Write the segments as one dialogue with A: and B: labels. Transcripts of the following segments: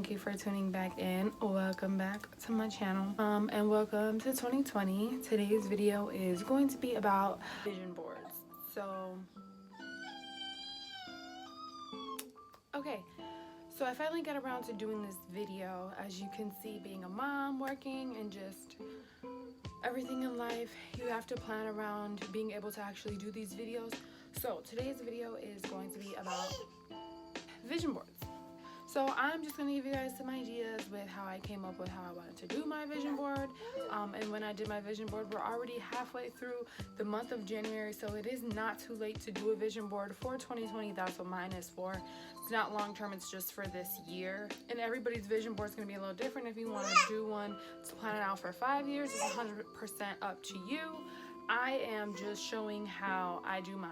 A: thank you for tuning back in. Welcome back to my channel. And welcome to 2020. Today's video is going to be about vision boards. So I finally got around to doing this video. As you can see, being a mom, working, and just everything in life, you have to plan around being able to actually do these videos. So today's video is going to be about vision boards. So I'm just going to give you guys some ideas with how I came up with how I wanted to do my vision board. And when I did my vision board, we're already halfway through the month of January, so it is not too late to do a vision board for 2020. That's what mine is for. It's not long term, it's just for this year. And everybody's vision board is going to be a little different. If you want to do one to plan it out for 5 years, it's 100% up to you. I am just showing how I do mine.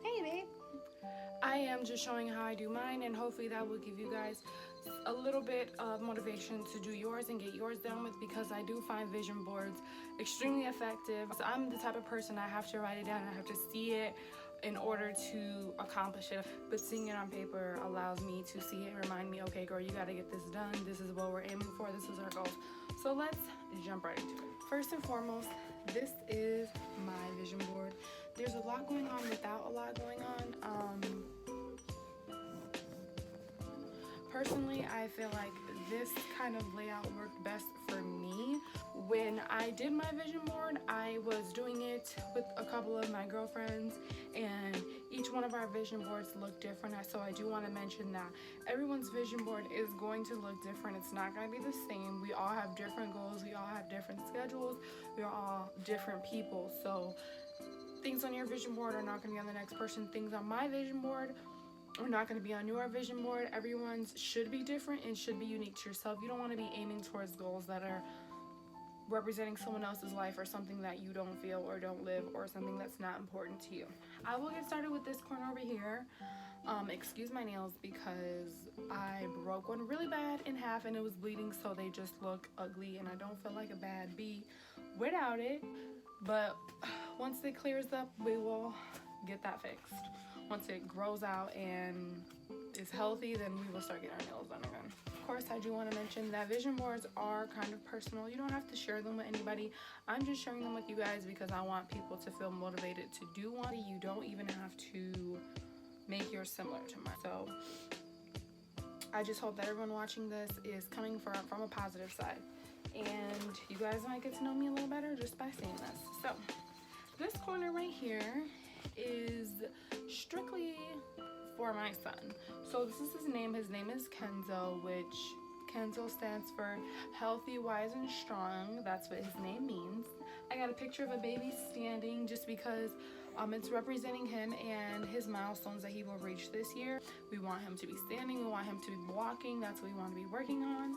A: Hey, babe. I am just showing how I do mine, and hopefully that will give you guys a little bit of motivation to do yours and get yours done with, because I do find vision boards extremely effective. So I'm the type of person, I have to write it down, I have to see it in order to accomplish it. But seeing it on paper allows me to see it and remind me, okay girl, you got to get this done. This is what we're aiming for. This is our goals. So let's jump right into it. First and foremost, this is my vision board. There's a lot going on without a lot going on. Personally, I feel like this kind of layout worked best for me. When I did my vision board, I was doing it with a couple of my girlfriends, and each one of our vision boards look different. So I do want to mention that everyone's vision board is going to look different. It's not going to be the same. We all have different goals. We all have different schedules. We are all different people. So things on your vision board are not going to be on the next person. Things on my vision board are not going to be on your vision board. Everyone's should be different and should be unique to yourself. You don't want to be aiming towards goals that are representing someone else's life, or something that you don't feel or don't live, or something that's not important to you. I will get started with this corner over here. Excuse my nails because I broke one really bad in half and it was bleeding, so they just look ugly, and I don't feel like a bad bee without it. But once it clears up, we will get that fixed. Once it grows out and is healthy, then we will start getting our nails done again. Of course, I do want to mention that vision boards are kind of personal. You don't have to share them with anybody. I'm just sharing them with you guys because I want people to feel motivated to do one. You don't even have to make yours similar to mine. So I just hope that everyone watching this is coming from a positive side. And you guys might get to know me a little better just by seeing this. So this corner right here is strictly for my son. So this is his name. His name is Kenzo, which Kenzo stands for healthy, wise, and strong. That's what his name means. I got a picture of a baby standing just because it's representing him and his milestones that he will reach this year. We want him to be standing. We want him to be walking. That's what we want to be working on.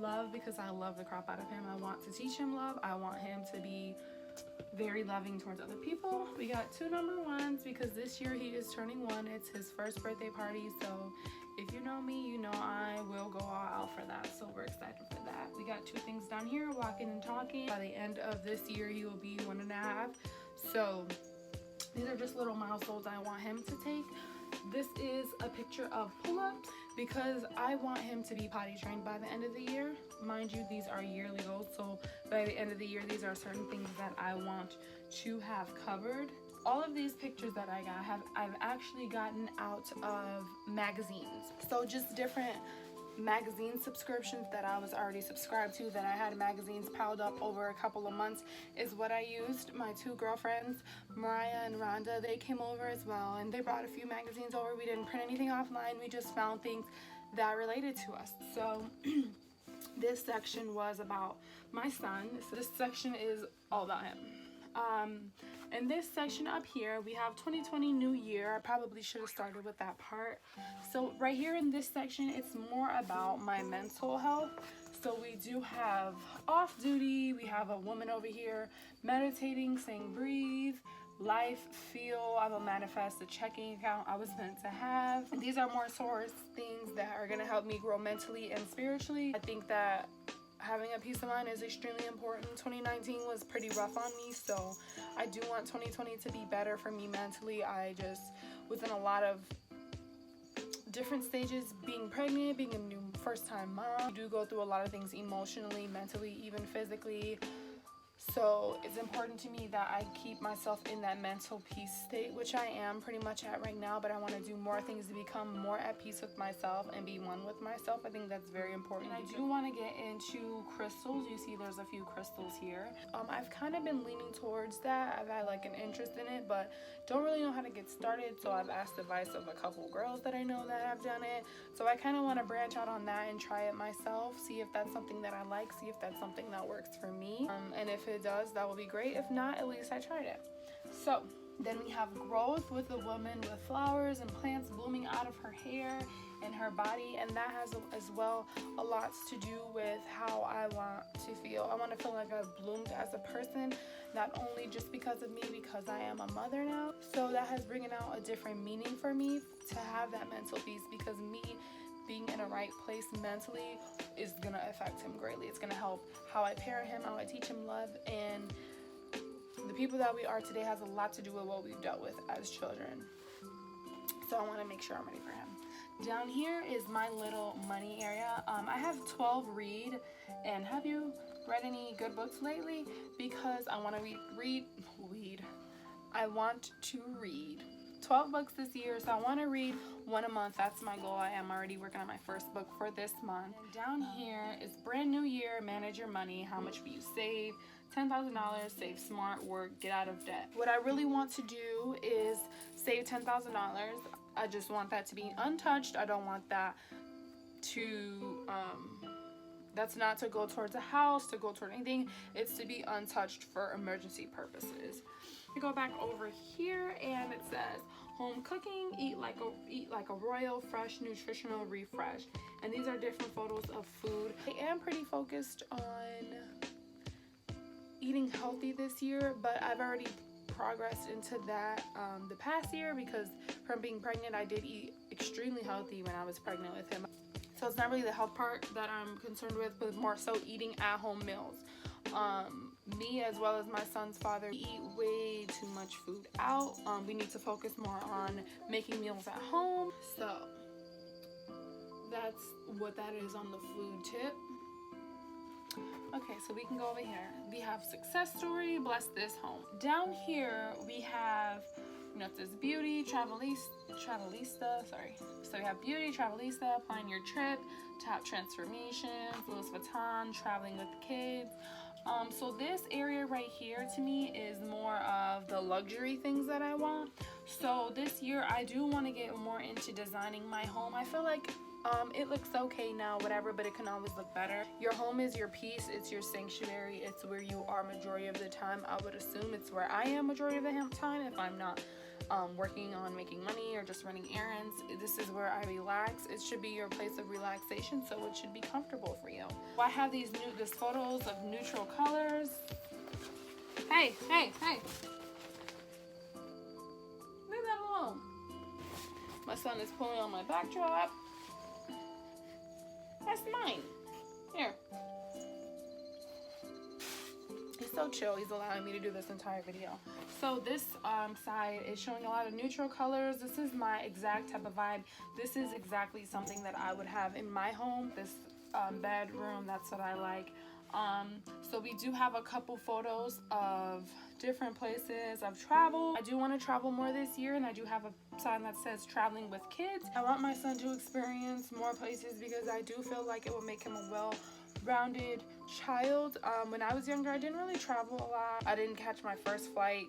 A: Love, because I love the crap out of him. I want to teach him love. I want him to be very loving towards other people. We got 2 number 1s because this year he is turning 1. It's his first birthday party, so if you know me, you know I will go all out for that. So we're excited for that. We got 2 things down here, walking and talking. By the end of this year, he will be 1.5. So these are just little milestones I want him to take. This is a picture of pull-ups because I want him to be potty trained by the end of the year. Mind you, these are yearly goals, so by the end of the year, these are certain things that I want to have covered. All of these pictures that I got, I've actually gotten out of magazines. So just different magazine subscriptions that I was already subscribed to, that I had magazines piled up over a couple of months, is what I used. My 2 girlfriends, Mariah and Rhonda, they came over as well, and they brought a few magazines over. We didn't print anything offline. We just found things that related to us. So this section was about my son. So this section is all about him. In this section up here, we have 2020 New Year. I probably should have started with that part. So right here in this section, it's more about my mental health. So we do have off duty. We have a woman over here meditating, saying breathe, life, feel. I will manifest a checking account I was meant to have. These are more source things that are going to help me grow mentally and spiritually. I think that having a peace of mind is extremely important. 2019 was pretty rough on me, so I do want 2020 to be better for me mentally. I just was in a lot of different stages, being pregnant, being a new first time mom. You do go through a lot of things emotionally, mentally, even physically. So it's important to me that I keep myself in that mental peace state, which I am pretty much at right now, but I want to do more things to become more at peace with myself and be one with myself. I think that's very important. And I do want to get into crystals. You see there's a few crystals here. I've kind of been leaning towards that. I've had like an interest in it, but don't really know how to get started. So I've asked advice of a couple girls that I know that have done it. So I kind of want to branch out on that and try it myself, see if that's something that I like, see if that's something that works for me. And if it does, that will be great. If not, at least I tried it. So then we have growth with a woman with flowers and plants blooming out of her hair and her body, and that has as well a lot to do with how I want to feel. I want to feel like I've bloomed as a person, not only just because of me, because I am a mother now. So that has bringing out a different meaning for me to have that mental peace, because me being in a right place mentally is gonna affect him greatly. It's gonna help how I parent him, how I teach him love, and the people that we are today has a lot to do with what we've dealt with as children. So I want to make sure I'm ready for him. Down here is my little money area. I have 12 read, and have you read any good books lately? Because I want to read. I want to read 12 books this year, so I want to read one a month. That's my goal. I am already working on my first book for this month. And down here is brand new year, manage your money. How much will you save? $10,000, save smart, work, get out of debt. What I really want to do is save $10,000. I just want that to be untouched. I don't want that to, that's not to go towards a house, to go toward anything. It's to be untouched for emergency purposes. We go back over here and it says home cooking, eat like a royal, fresh, nutritional refresh. And these are different photos of food. I am pretty focused on eating healthy this year, but I've already progressed into that the past year, because from being pregnant I did eat extremely healthy when I was pregnant with him. So it's not really the health part that I'm concerned with, but more so eating at home meals. Me as well as my son's father eat way too much food out. We need to focus more on making meals at home. So that's what that is on the food tip. Okay, so we can go over here. We have success story, bless this home. Down here we have, it says beauty, travelista, sorry. So we have beauty, travelista, plan your trip, top transformations, Louis Vuitton, traveling with the kids. So this area right here to me is more of the luxury things that I want. So this year I do want to get more into designing my home. I feel like it looks okay now, whatever, but it can always look better. Your home is your peace, it's your sanctuary, it's where you are majority of the time. I would assume it's where I am majority of the time if I'm not working on making money or just running errands. This is where I relax. It should be your place of relaxation, so it should be comfortable for you. I have these photos of neutral colors. Hey, leave that alone. My son is pulling on my backdrop. That's mine. Here. He's so chill. He's allowing me to do this entire video. So this side is showing a lot of neutral colors. This is my exact type of vibe. This is exactly something that I would have in my home. This bedroom, that's what I like. So we do have a couple photos of different places I've traveled. I do want to travel more this year, and I do have a sign that says traveling with kids. I want my son to experience more places because I do feel like it will make him a well-rounded child. When I was younger, I didn't really travel a lot. I didn't catch my first flight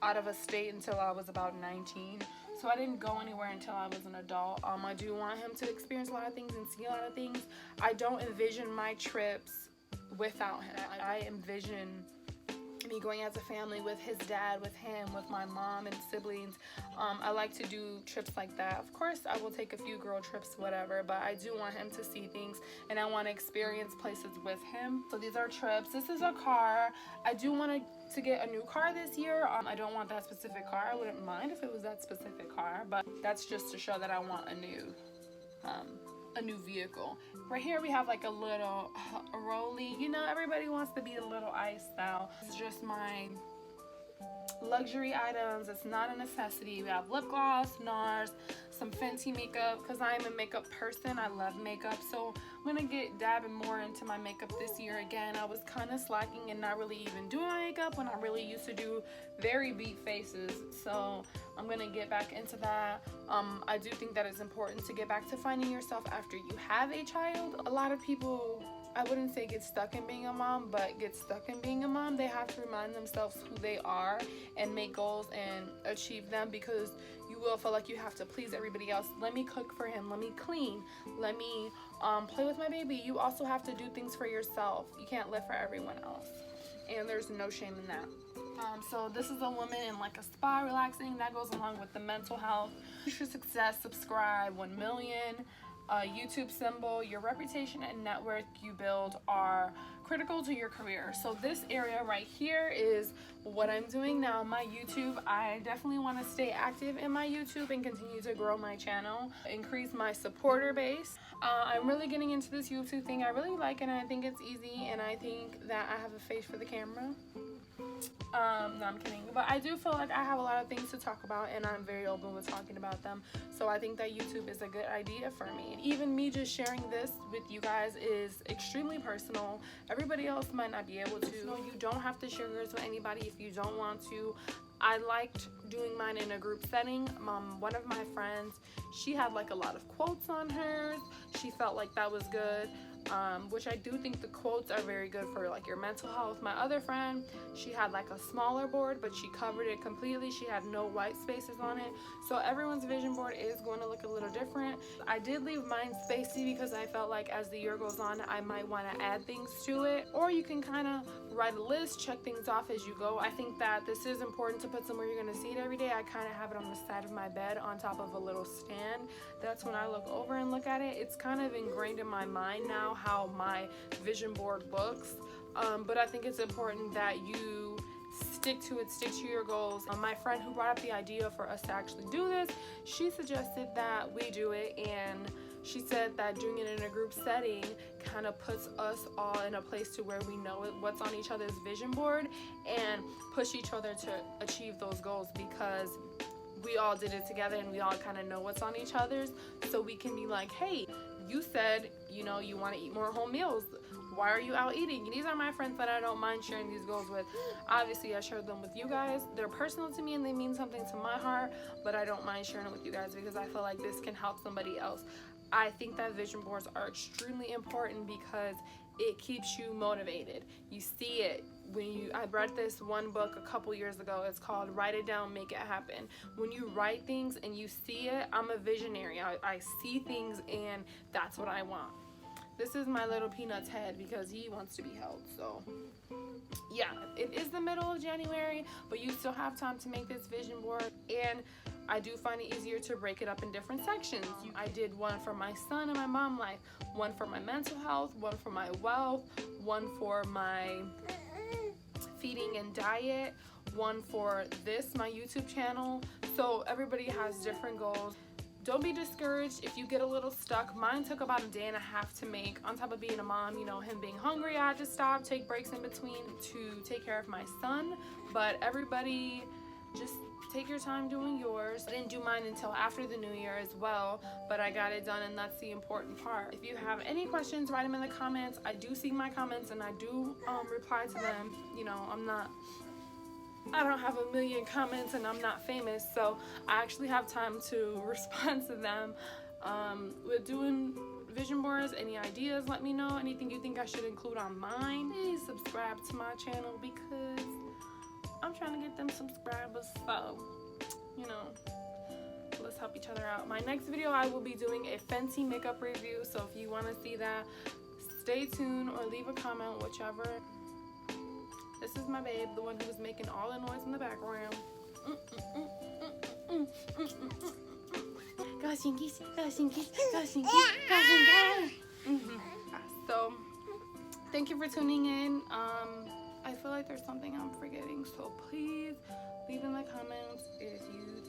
A: out of a state until I was about 19. So I didn't go anywhere until I was an adult. I do want him to experience a lot of things and see a lot of things. I don't envision my trips without him. I envision me going as a family with his dad, with him, with my mom and siblings. I like to do trips like that. Of course, I will take a few girl trips, whatever, but I do want him to see things, and I want to experience places with him. So these are trips. This is a car. I do want to get a new car this year. I don't want that specific car. I wouldn't mind if it was that specific car, but that's just to show that I want a new vehicle. Right here we have like a little rolly. Everybody wants to be a little ice style. It's just my luxury items. It's not a necessity. We have lip gloss, NARS, some Fenty makeup because I am a makeup person. I love makeup, so I'm gonna get dabbing more into my makeup this year again. I was kind of slacking and not really even doing my makeup when I really used to do very beat faces, so I'm gonna get back into that. I do think that it's important to get back to finding yourself after you have a child. A lot of people, I wouldn't say get stuck in being a mom, but get stuck in being a mom. They have to remind themselves who they are and make goals and achieve them, because you will feel like you have to please everybody else. Let me cook for him, let me clean, let me play with my baby. You also have to do things for yourself. You can't live for everyone else, and there's no shame in that. So this is a woman in like a spa relaxing. That goes along with the mental health. Future success, subscribe, 1 million. YouTube symbol. Your reputation and net worth you build are critical to your career. So this area right here is what I'm doing now. My YouTube, I definitely want to stay active in my YouTube and continue to grow my channel, increase my supporter base. I'm really getting into this YouTube thing. I really like it, and I think it's easy, and I think that I have a face for the camera. No, I'm kidding, but I do feel like I have a lot of things to talk about, and I'm very open with talking about them. So I think that YouTube is a good idea for me. Even me just sharing this with you guys is extremely personal. Everybody else might not be able to. No, you don't have to share yours with anybody if you don't want to. I liked doing mine in a group setting. One of my friends, she had like a lot of quotes on hers. She felt like that was good. Which I do think the quotes are very good for like your mental health. My other friend, she had like a smaller board, but she covered it completely. She had no white spaces on it. So everyone's vision board is going to look a little different. I did leave mine spacey because I felt like as the year goes on, I might want to add things to it. Or you can kind of write a list, check things off as you go. I think that this is important to put somewhere you're going to see it every day. I kind of have it on the side of my bed on top of a little stand. That's when I look over and look at it. It's kind of ingrained in my mind now how my vision board looks, but I think it's important that you stick to it, stick to your goals. My friend who brought up the idea for us to actually do this, she suggested that we do it, and she said that doing it in a group setting kind of puts us all in a place to where we know what's on each other's vision board and push each other to achieve those goals, because we all did it together and we all kind of know what's on each other's. So we can be like, hey, you said, you know, you want to eat more home meals. Why are you out eating? These are my friends that I don't mind sharing these goals with. Obviously, I shared them with you guys. They're personal to me and they mean something to my heart, but I don't mind sharing them with you guys because I feel like this can help somebody else. I think that vision boards are extremely important because it keeps you motivated. You see it when I read this one book a couple years ago. It's called Write It Down, Make It Happen. When you write things and you see it, I'm a visionary. I see things and that's what I want. This is my little Peanut's head because he wants to be held. So yeah, it is the middle of January, but you still have time to make this vision board, and I do find it easier to break it up in different sections. I did one for my son and my mom life, one for my mental health, one for my wealth, one for my feeding and diet, one for this, my YouTube channel. So everybody has different goals. Don't be discouraged if you get a little stuck. Mine took about a day and a half to make. On top of being a mom, you know, him being hungry, I had to stop, take breaks in between to take care of my son. But everybody, just take your time doing yours. I didn't do mine until after the new year as well, but I got it done, and that's the important part. If you have any questions, write them in the comments. I do see my comments and I do reply to them. You know, I don't have a million comments and I'm not famous, so I actually have time to respond to them. With doing vision boards, any ideas, let me know. Anything you think I should include on mine, please subscribe to my channel because I'm trying to get them subscribers, so, you know, let's help each other out. My next video, I will be doing a Fenty makeup review, so if you want to see that, stay tuned or leave a comment, whichever. This is my babe, the one who was making all the noise in the background. Go Shinkies, go Shinkies, go Shinkies, go Shinkies. So, thank you for tuning in. I feel like there's something I'm forgetting, so please leave in the comments if you